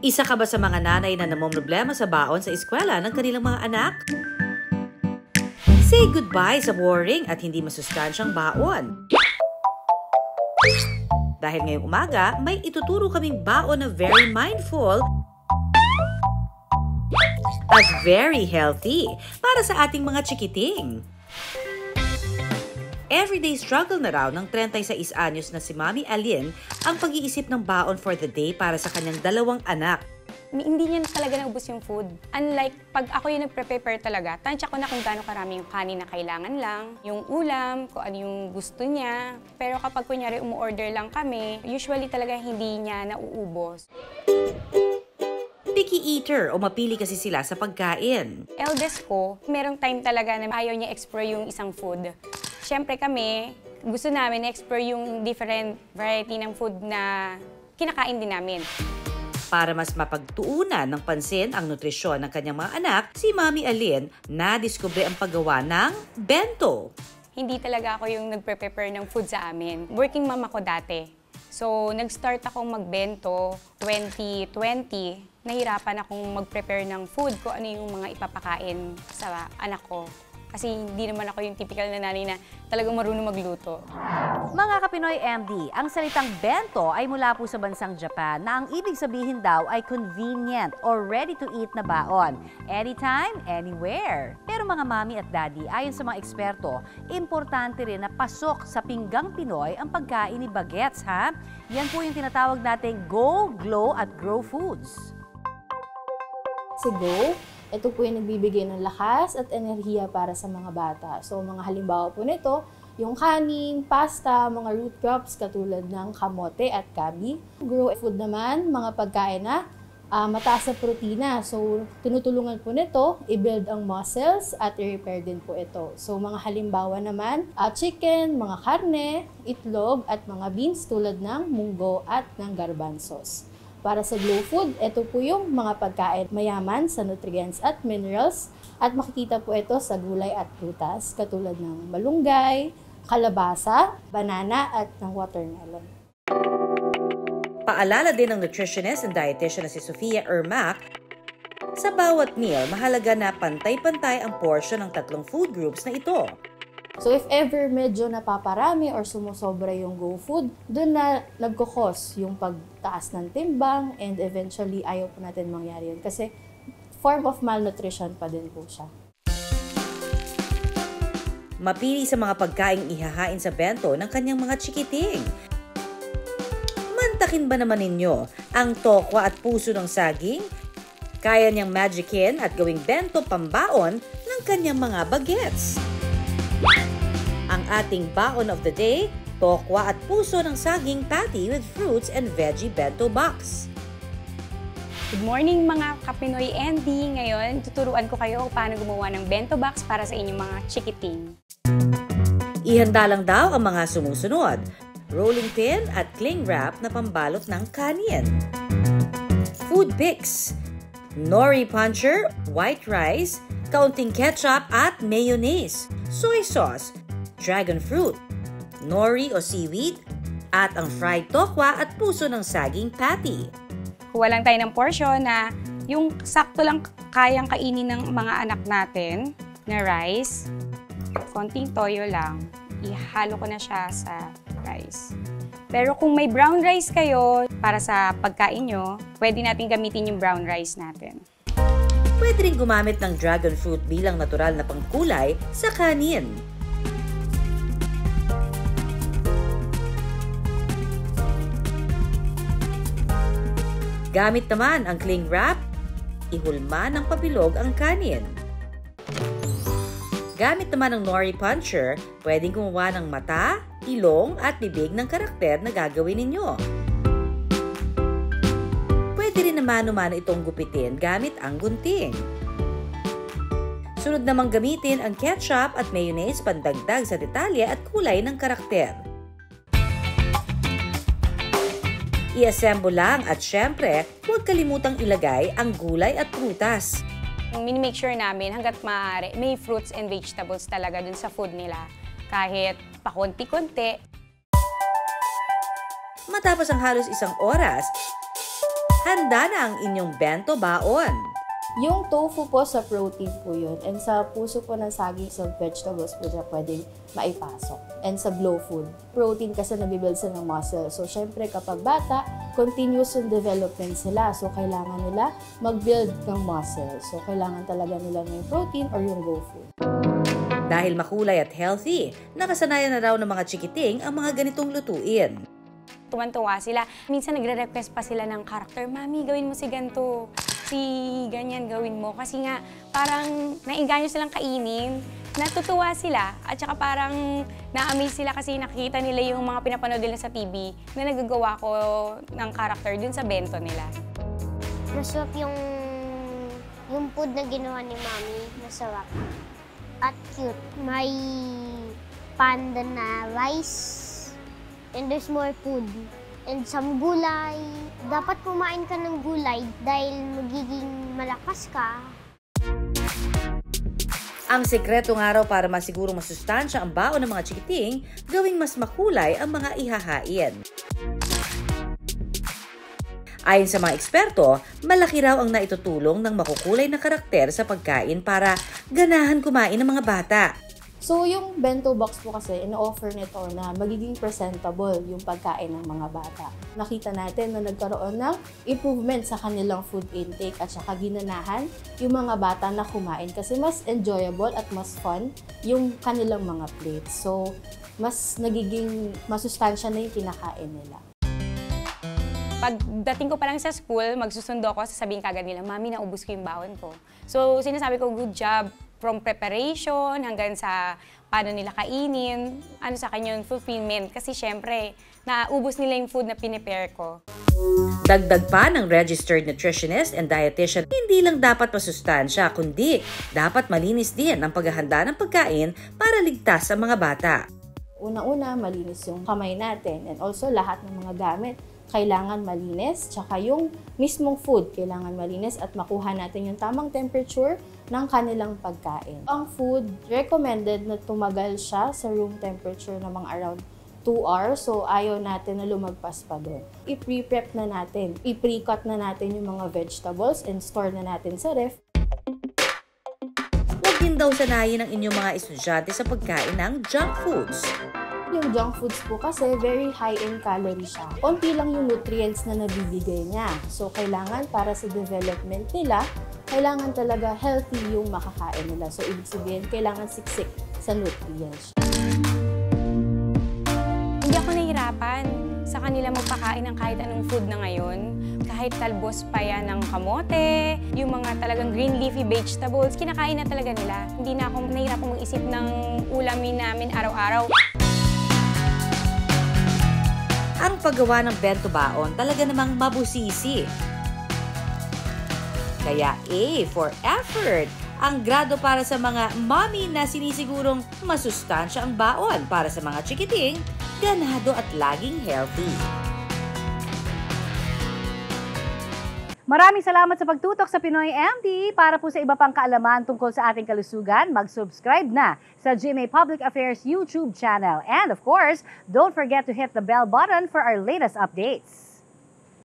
Isa ka ba sa mga nanay na namomroblema sa baon sa eskwela ng kanilang mga anak? Say goodbye sa boring at hindi masustansyang baon. Dahil ngayong umaga, may ituturo kaming baon na very mindful at very healthy para sa ating mga chikiting. Everyday struggle na raw ng 36 anyos na si Mami Alin ang pag-iisip ng baon for the day para sa kanyang dalawang anak. Hindi niya talaga naubos yung food. Unlike pag ako yung nagprepare talaga, tansya ko na kung gaano karami yung kanin na kailangan lang, yung ulam, kung ano yung gusto niya. Pero kapag kunyari umu-order lang kami, usually talaga hindi niya nauubos. Picky eater o mapili kasi sila sa pagkain. Eldest ko, merong time talaga na ayaw niya explore yung isang food. Siyempre kami, gusto namin explore yung different variety ng food na kinakain din namin. Para mas mapagtuunan ng pansin ang nutrisyon ng kanyang mga anak, si Mami Alin na-discover ang paggawa ng bento. Hindi talaga ako yung nagprepare ng food sa amin. Working mom ako dati. So, nag-start akong magbento 2020. Nahirapan akong mag-prepare ng food kung ano yung mga ipapakain sa anak ko. Kasi hindi naman ako yung typical na nanay na talagang marunong magluto. Mga Kapinoy MD, ang salitang bento ay mula po sa bansang Japan na ang ibig sabihin daw ay convenient or ready-to-eat na baon. Anytime, anywhere. Pero mga mami at daddy, ayon sa mga eksperto, importante rin na pasok sa pinggang Pinoy ang pagkain ni bagets, ha? Yan po yung tinatawag nating Go, Glow at Grow Foods. Si Go, ito po yung nagbibigay ng lakas at enerhiya para sa mga bata. So, mga halimbawa po nito, yung kanin, pasta, mga root crops katulad ng kamote at gabi. Grow food naman, mga pagkain na mataas sa protina. So, tinutulungan po nito, i-build ang muscles at i-repair din po ito. So, mga halimbawa naman, chicken, mga karne, itlog at mga beans tulad ng munggo at ng garbanzos. Para sa Glow Food, ito po yung mga pagkain mayaman sa nutrients at minerals at makikita po ito sa gulay at prutas katulad ng malunggay, kalabasa, banana at ng watermelon. Paalala din ng nutritionist and dietitian na si Sofia Ermac, sa bawat meal, mahalaga na pantay-pantay ang portion ng tatlong food groups na ito. So if ever medyo napaparami or sumusobra yung Go Food, doon na nagkukos yung pagtaas ng timbang and eventually ayaw po natin mangyari yun kasi form of malnutrition pa din po siya. Mapili sa mga pagkaing ihahain sa bento ng kanyang mga chikiting. Mantakin ba naman ninyo ang tokwa at puso ng saging? Kaya niyang magicin at gawing bento pambaon ng kanyang mga bagets. Ang ating baon of the day, tokwa at puso ng saging patty with fruits and veggie bento box. Good morning mga Kapinoy MD! Ngayon, tuturuan ko kayo kung paano gumawa ng bento box para sa inyong mga chikiting. Ihanda lang daw ang mga sumusunod. Rolling pin at cling wrap na pambalot ng kanin. Food picks. Nori puncher, white rice, kaunting ketchup at mayonnaise, soy sauce, dragon fruit, nori o seaweed, at ang fried tokwa at puso ng saging patty. Kuha lang tayo ng portion na yung sakto lang kayang kainin ng mga anak natin na rice. Konting toyo lang. Ihalo ko na siya sa rice. Pero kung may brown rice kayo para sa pagkain nyo, pwede natin gamitin yung brown rice natin. Pwede rin gumamit ng dragon fruit bilang natural na pangkulay sa kanin. Gamit naman ang cling wrap, ihulma ng pabilog ang kanin. Gamit naman ng nori puncher, pwedeng gumawa ng mata, ilong at bibig ng karakter na gagawin ninyo. Pwede rin naman itong gupitin gamit ang gunting. Sunod namang gamitin ang ketchup at mayonnaise pandagdag sa detalye at kulay ng karakter. I-assemble lang at syempre, huwag kalimutang ilagay ang gulay at prutas. Mini-make sure namin hanggat maaari, may fruits and vegetables talaga dun sa food nila. Kahit pakunti-kunti. Matapos ang halos isang oras, handa na ang inyong bento baon. Yung tofu po sa protein po yun. And sa puso po ng saging sa vegetables po siya pwedeng maipasok. And sa glow food, protein kasi nabibuild sila ng muscle. So, syempre kapag bata, continuous yung development sila. So, kailangan nila mag-build ng muscle. So, kailangan talaga nila ng protein or yung glow food. Dahil makulay at healthy, nakasanayan na raw ng mga chikiting ang mga ganitong lutuin. Tuwan-tuwa sila. Minsan nagre-request pa sila ng character, Mami, gawin mo si ganito. Si ganyan gawin mo. Kasi nga, parang nainganyo silang kainin. Natutuwa sila. At saka parang na-amaze sila kasi nakikita nila yung mga pinapanood nila sa TV na nagagawa ko ng character dun sa bento nila. Masarap yung food na ginawa ni Mami. Masarap. At cute. May panda na rice. And there's more food. And some gulay. Dapat kumain ka ng gulay dahil magiging malakas ka. Ang sekretong araw para masigurong masustansya ang baon ng mga chikiting, gawing mas makulay ang mga ihahain. Ayon sa mga eksperto, malaki raw ang naitutulong ng makukulay na karakter sa pagkain para ganahan kumain ng mga bata. So, yung bento box po kasi, ino-offer nito na magiging presentable yung pagkain ng mga bata. Nakita natin na nagkaroon ng improvement sa kanilang food intake at saka ginanahan yung mga bata na kumain kasi mas enjoyable at mas fun yung kanilang mga plates. So, mas nagiging masustansya na yung kinakain nila. Pagdating ko pa lang sa school, magsusundo ako, sasabihin kagad nila, Mami, naubos ko yung baon ko. So, sinasabi ko, good job. From preparation hanggang sa paano nila kainin, ano sa kanya yung fulfillment. Kasi syempre, naubos nila yung food na pinipare ko. Dagdag pa ng registered nutritionist and dietitian, hindi lang dapat masustansya, kundi dapat malinis din ang paghahanda ng pagkain para ligtas sa mga bata. Una-una, malinis yung kamay natin and also lahat ng mga gamit kailangan malinis, tsaka yung mismong food kailangan malinis at makuha natin yung tamang temperature ng kanilang pagkain. Ang food, recommended na tumagal siya sa room temperature na mga around 2 hours, so ayaw natin na lumagpas pa doon. I-pre-prep na natin, i-pre-cut na natin yung mga vegetables and store na natin sa ref. Huwag din daw sanayin ang inyong mga estudyante sa pagkain ng junk foods. Yung junk foods po kasi very high in calorie siya. Konti lang yung nutrients na nabibigay niya. So, kailangan para sa development nila, kailangan talaga healthy yung makakain nila. So, ibig sabihin, kailangan siksik sa nutrients. Hindi ako nahihirapan sa kanila magpakain ng kahit anong food na ngayon. Kahit talbos pa yan ng kamote, yung mga talagang green leafy vegetables, kinakain na talaga nila. Hindi na ako nahihirapan mag-isip ng ulamin namin araw-araw. Ang paggawa ng bento baon talaga namang mabusisi. Kaya A for effort, ang grado para sa mga mommy na sinisigurong masustansya ang baon para sa mga chikiting, ganado at laging healthy. Maraming salamat sa pagtutok sa Pinoy MD. Para po sa iba pang kaalaman tungkol sa ating kalusugan, mag-subscribe na sa GMA Public Affairs YouTube channel. And of course, don't forget to hit the bell button for our latest updates.